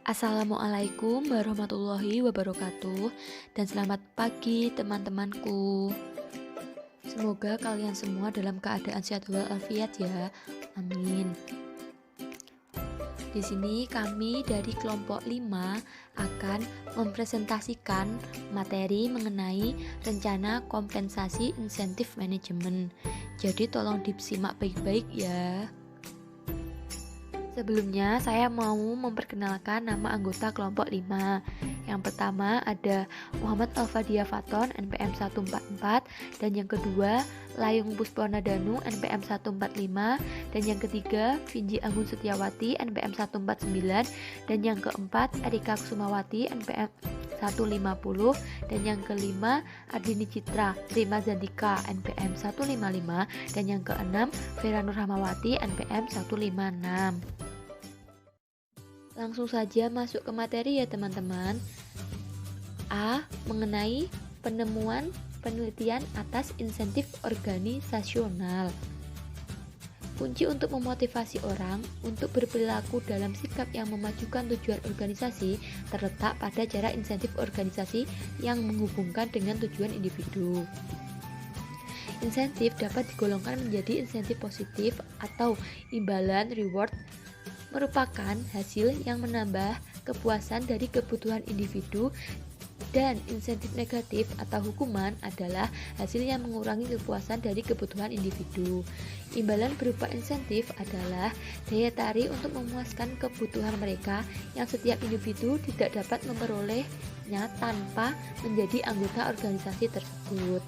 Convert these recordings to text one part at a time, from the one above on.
Assalamualaikum warahmatullahi wabarakatuh dan selamat pagi teman-temanku. Semoga kalian semua dalam keadaan sehat walafiat ya. Amin. Di sini kami dari kelompok 5 akan mempresentasikan materi mengenai rencana kompensasi insentif manajemen. Jadi tolong disimak baik-baik ya. Sebelumnya saya mau memperkenalkan nama anggota kelompok 5. Yang pertama ada Muhammad Alfadia Faton NPM 144 dan yang kedua Layung Pusponadanu NPM 145 dan yang ketiga Vinji Anggun Setiawati NPM 149 dan yang keempat Erika Kusumawati NPM 150 dan yang kelima Ardini Citra Rima Zandika NPM 155 dan yang keenam Vera Nur Rahmawati NPM 156. Langsung saja masuk ke materi ya teman-teman. A. Mengenai penemuan penelitian atas insentif organisasional. Kunci untuk memotivasi orang untuk berperilaku dalam sikap yang memajukan tujuan organisasi terletak pada cara insentif organisasi yang menghubungkan dengan tujuan individu. Insentif dapat digolongkan menjadi insentif positif atau imbalan reward, merupakan hasil yang menambah kepuasan dari kebutuhan individu, dan insentif negatif atau hukuman adalah hasil yang mengurangi kepuasan dari kebutuhan individu. Imbalan berupa insentif adalah daya tarik untuk memuaskan kebutuhan mereka yang setiap individu tidak dapat memperolehnya tanpa menjadi anggota organisasi tersebut.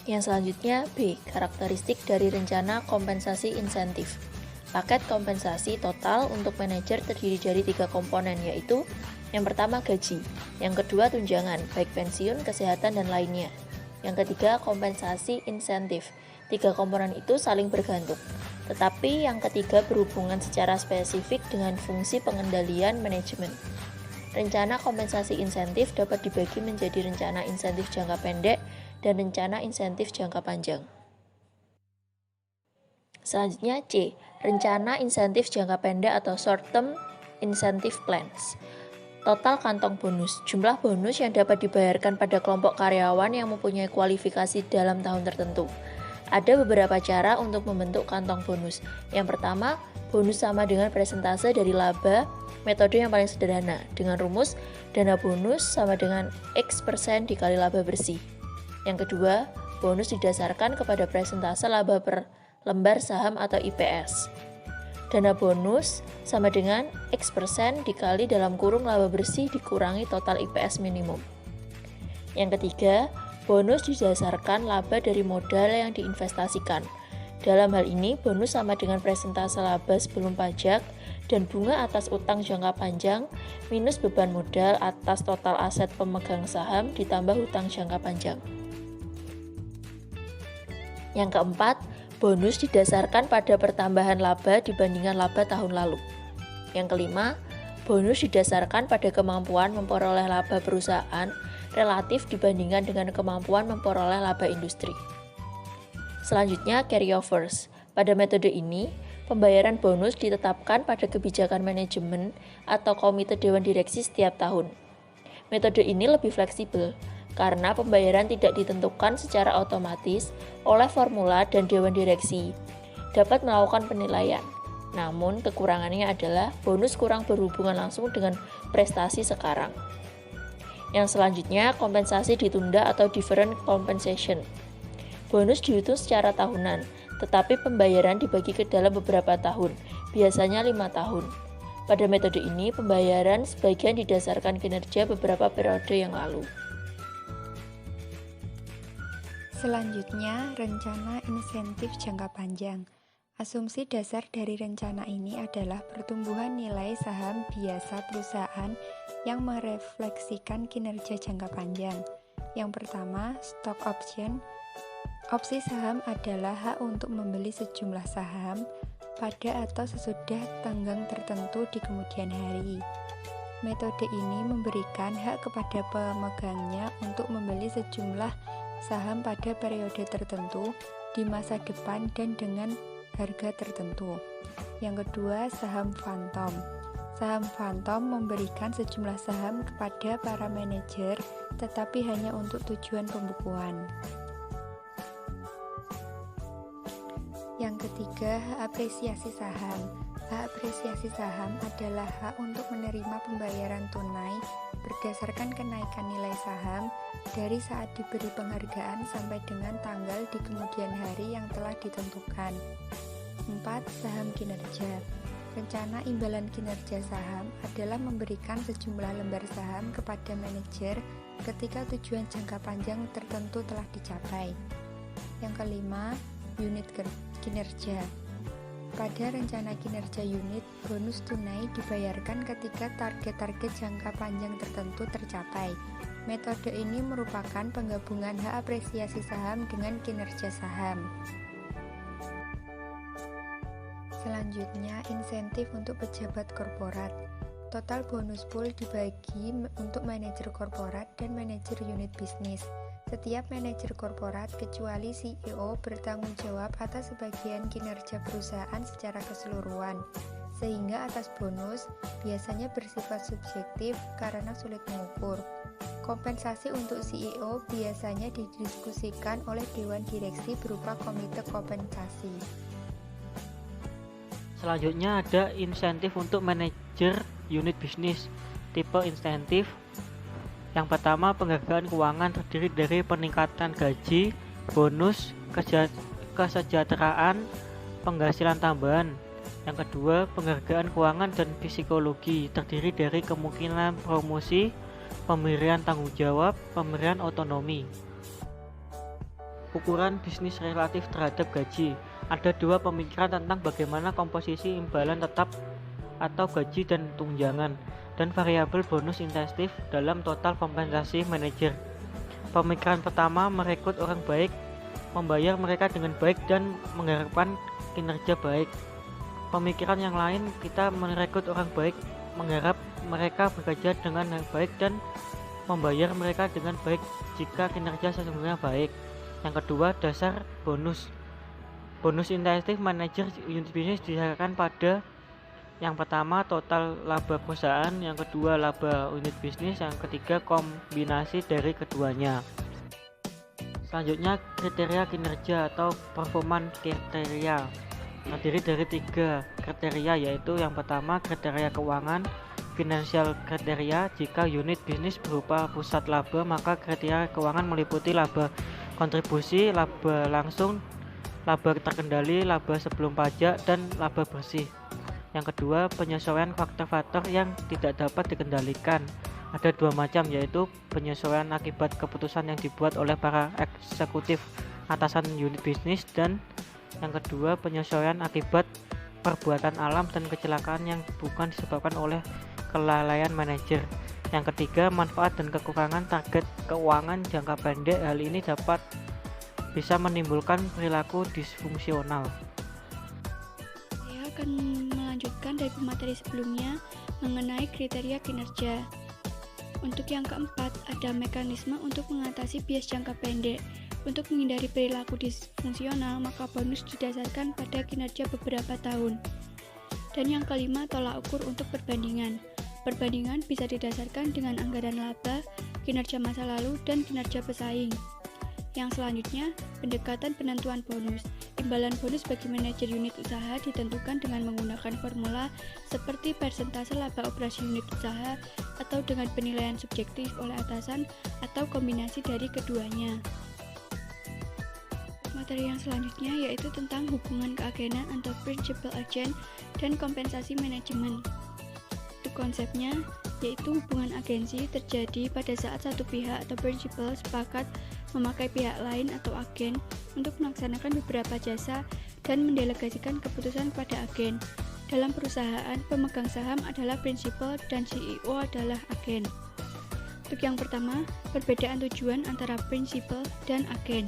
Yang selanjutnya B. Karakteristik dari rencana kompensasi insentif. Paket kompensasi total untuk manajer terdiri dari 3 komponen, yaitu yang pertama gaji, yang kedua tunjangan, baik pensiun, kesehatan, dan lainnya. Yang ketiga kompensasi insentif. 3 komponen itu saling bergantung, tetapi yang ketiga berhubungan secara spesifik dengan fungsi pengendalian manajemen. Rencana kompensasi insentif dapat dibagi menjadi rencana insentif jangka pendek dan rencana insentif jangka panjang. Selanjutnya C. Rencana insentif jangka pendek atau short term incentive plans. Total kantong bonus, jumlah bonus yang dapat dibayarkan pada kelompok karyawan yang mempunyai kualifikasi dalam tahun tertentu. Ada beberapa cara untuk membentuk kantong bonus. Yang pertama, bonus sama dengan persentase dari laba, metode yang paling sederhana, dengan rumus dana bonus sama dengan X% dikali laba bersih. Yang kedua, bonus didasarkan kepada persentase laba per lembar saham atau IPS. Dana bonus sama dengan X% dikali dalam kurung laba bersih dikurangi total IPS minimum. Yang ketiga, bonus didasarkan laba dari modal yang diinvestasikan. Dalam hal ini, bonus sama dengan persentase laba sebelum pajak dan bunga atas utang jangka panjang minus beban modal atas total aset pemegang saham ditambah hutang jangka panjang. Yang keempat, bonus didasarkan pada pertambahan laba dibandingkan laba tahun lalu. Yang kelima, bonus didasarkan pada kemampuan memperoleh laba perusahaan relatif dibandingkan dengan kemampuan memperoleh laba industri. Selanjutnya, carryovers. Pada metode ini, pembayaran bonus ditetapkan pada kebijakan manajemen atau komite dewan direksi setiap tahun. Metode ini lebih fleksibel, karena pembayaran tidak ditentukan secara otomatis oleh formula dan dewan direksi dapat melakukan penilaian. Namun, kekurangannya adalah bonus kurang berhubungan langsung dengan prestasi sekarang. Yang selanjutnya, kompensasi ditunda atau deferred compensation. Bonus dihitung secara tahunan, tetapi pembayaran dibagi ke dalam beberapa tahun, biasanya 5 tahun. Pada metode ini, pembayaran sebagian didasarkan kinerja beberapa periode yang lalu. Selanjutnya, rencana insentif jangka panjang. Asumsi dasar dari rencana ini adalah pertumbuhan nilai saham biasa perusahaan yang merefleksikan kinerja jangka panjang. Yang pertama, stock option. Opsi saham adalah hak untuk membeli sejumlah saham pada atau sesudah tenggang tertentu di kemudian hari. Metode ini memberikan hak kepada pemegangnya untuk membeli sejumlah saham pada periode tertentu di masa depan dan dengan harga tertentu. Yang kedua, saham fantom. Saham fantom memberikan sejumlah saham kepada para manajer, tetapi hanya untuk tujuan pembukuan. Yang ketiga, hak apresiasi saham. Hak apresiasi saham adalah hak untuk menerima pembayaran tunai berdasarkan kenaikan nilai saham dari saat diberi penghargaan sampai dengan tanggal di kemudian hari yang telah ditentukan. 4. Saham kinerja. Rencana imbalan kinerja saham adalah memberikan sejumlah lembar saham kepada manajer ketika tujuan jangka panjang tertentu telah dicapai. Yang kelima, unit kinerja. Pada rencana kinerja unit, bonus tunai dibayarkan ketika target-target jangka panjang tertentu tercapai. Metode ini merupakan penggabungan hak apresiasi saham dengan kinerja saham. Selanjutnya, insentif untuk pejabat korporat. Total bonus pool dibagi untuk manajer korporat dan manajer unit bisnis. Setiap manajer korporat kecuali CEO bertanggung jawab atas sebagian kinerja perusahaan secara keseluruhan, sehingga atas bonus biasanya bersifat subjektif karena sulit mengukur. Kompensasi untuk CEO biasanya didiskusikan oleh Dewan Direksi berupa komite kompensasi. Selanjutnya ada insentif untuk manajer unit bisnis. Tipe insentif yang pertama, penghargaan keuangan terdiri dari peningkatan gaji, bonus, kesejahteraan, penghasilan tambahan. Yang kedua, penghargaan keuangan dan psikologi terdiri dari kemungkinan promosi, pemberian tanggung jawab, pemberian otonomi. Ukuran bisnis relatif terhadap gaji. Ada dua pemikiran tentang bagaimana komposisi imbalan tetap atau gaji dan tunjangan dan variabel bonus insentif dalam total kompensasi manajer. Pemikiran pertama, merekrut orang baik, membayar mereka dengan baik dan mengharapkan kinerja baik. Pemikiran yang lain, kita merekrut orang baik, mengharap mereka bekerja dengan baik dan membayar mereka dengan baik jika kinerja sesungguhnya baik. Yang kedua, dasar bonus. Bonus insentif manajer unit bisnis didasarkan pada yang pertama total laba perusahaan, yang kedua laba unit bisnis, yang ketiga kombinasi dari keduanya. Selanjutnya kriteria kinerja atau performance kriteria terdiri dari 3 kriteria, yaitu yang pertama kriteria keuangan, financial kriteria. Jika unit bisnis berupa pusat laba, maka kriteria keuangan meliputi laba kontribusi, laba langsung, laba terkendali, laba sebelum pajak, dan laba bersih. Yang kedua, penyesuaian faktor-faktor yang tidak dapat dikendalikan. Ada 2 macam, yaitu penyesuaian akibat keputusan yang dibuat oleh para eksekutif atasan unit bisnis, dan yang kedua, penyesuaian akibat perbuatan alam dan kecelakaan yang bukan disebabkan oleh kelalaian manajer. Yang ketiga, manfaat dan kekurangan target keuangan jangka pendek. Hal ini bisa menimbulkan perilaku disfungsional. Saya akan melanjutkan dari materi sebelumnya mengenai kriteria kinerja. Untuk yang keempat, ada mekanisme untuk mengatasi bias jangka pendek. Untuk menghindari perilaku disfungsional, maka bonus didasarkan pada kinerja beberapa tahun. Dan yang kelima, tolak ukur untuk perbandingan. Perbandingan bisa didasarkan dengan anggaran laba, kinerja masa lalu, dan kinerja pesaing. Yang selanjutnya, pendekatan penentuan bonus. Imbalan bonus bagi manajer unit usaha ditentukan dengan menggunakan formula seperti persentase laba operasi unit usaha atau dengan penilaian subjektif oleh atasan atau kombinasi dari keduanya. Materi yang selanjutnya yaitu tentang hubungan keagenan atau principal agent dan kompensasi manajemen. Untuk konsepnya, yaitu hubungan agensi terjadi pada saat satu pihak atau principal sepakat memakai pihak lain atau agen untuk melaksanakan beberapa jasa dan mendelegasikan keputusan kepada agen. Dalam perusahaan, pemegang saham adalah principal dan CEO adalah agen. Untuk yang pertama, perbedaan tujuan antara principal dan agen.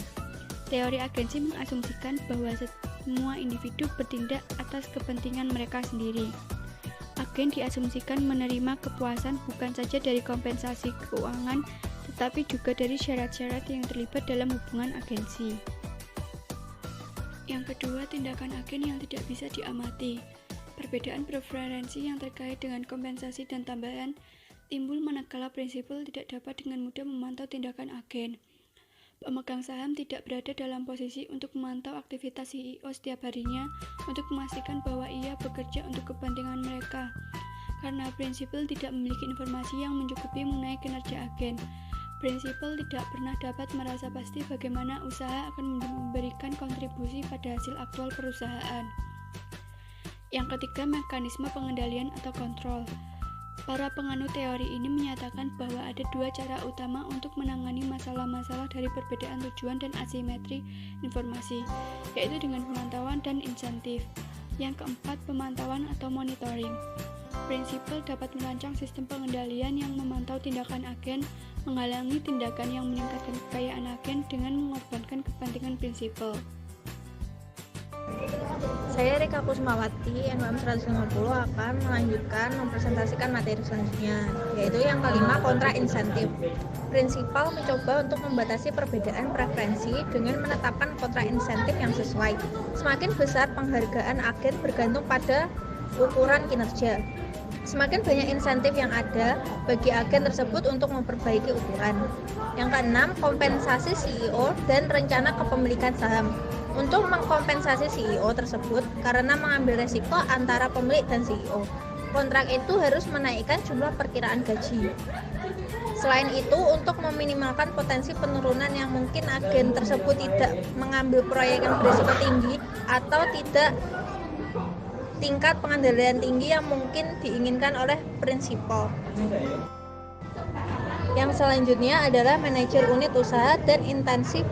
Teori agensi mengasumsikan bahwa semua individu bertindak atas kepentingan mereka sendiri. Agen diasumsikan menerima kepuasan bukan saja dari kompensasi keuangan, tetapi juga dari syarat-syarat yang terlibat dalam hubungan agensi. Yang kedua, tindakan agen yang tidak bisa diamati. perbedaan preferensi yang terkait dengan kompensasi dan tambahan timbul manakala prinsipal tidak dapat dengan mudah memantau tindakan agen. Pemegang saham tidak berada dalam posisi untuk memantau aktivitas CEO setiap harinya untuk memastikan bahwa ia bekerja untuk kepentingan mereka, karena prinsipal tidak memiliki informasi yang mencukupi mengenai kinerja agen. Prinsipal tidak pernah dapat merasa pasti bagaimana usaha akan memberikan kontribusi pada hasil aktual perusahaan. Yang ketiga, mekanisme pengendalian atau kontrol. Para penganut teori ini menyatakan bahwa ada dua cara utama untuk menangani masalah-masalah dari perbedaan tujuan dan asimetri informasi, yaitu dengan pemantauan dan insentif. Yang keempat, pemantauan atau monitoring. Prinsipal dapat merancang sistem pengendalian yang memantau tindakan agen, menghalangi tindakan yang meningkatkan kekayaan agen dengan mengorbankan kepentingan prinsipal. Saya Rika Kusmawati, NWM 150 akan melanjutkan mempresentasikan materi selanjutnya, yaitu yang kelima, kontra insentif. Prinsipal mencoba untuk membatasi perbedaan preferensi dengan menetapkan kontra insentif yang sesuai. Semakin besar penghargaan agen bergantung pada ukuran kinerja. Semakin banyak insentif yang ada bagi agen tersebut untuk memperbaiki ukuran. Yang keenam, kompensasi CEO dan rencana kepemilikan saham. Untuk mengkompensasi CEO tersebut karena mengambil resiko antara pemilik dan CEO, kontrak itu harus menaikkan jumlah perkiraan gaji. Selain itu, untuk meminimalkan potensi penurunan yang mungkin agen tersebut tidak mengambil proyek yang berisiko tinggi atau tidak tingkat pengendalian tinggi yang mungkin diinginkan oleh prinsipal. Yang selanjutnya adalah manajer unit usaha dan intensif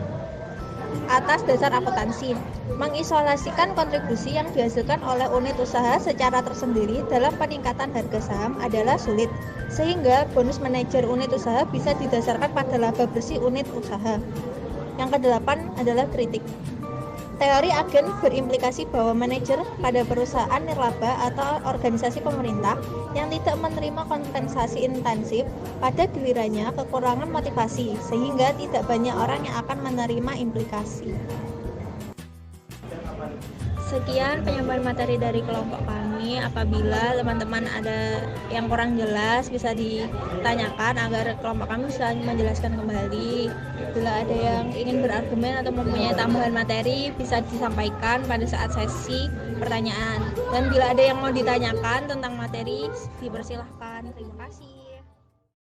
atas dasar akuntansi. Mengisolasikan kontribusi yang dihasilkan oleh unit usaha secara tersendiri dalam peningkatan harga saham adalah sulit, sehingga bonus manajer unit usaha bisa didasarkan pada laba bersih unit usaha. Yang kedelapan adalah kritik. Teori agen berimplikasi bahwa manajer pada perusahaan nirlaba atau organisasi pemerintah yang tidak menerima kompensasi intensif pada gilirannya kekurangan motivasi, sehingga tidak banyak orang yang akan menerima implikasi. Sekian penyampaian materi dari kelompok kami. Apabila teman-teman ada yang kurang jelas bisa ditanyakan agar kelompok kami bisa menjelaskan kembali. Bila ada yang ingin berargumen atau mempunyai tambahan materi bisa disampaikan pada saat sesi pertanyaan. Dan bila ada yang mau ditanyakan tentang materi dipersilahkan. Terima kasih.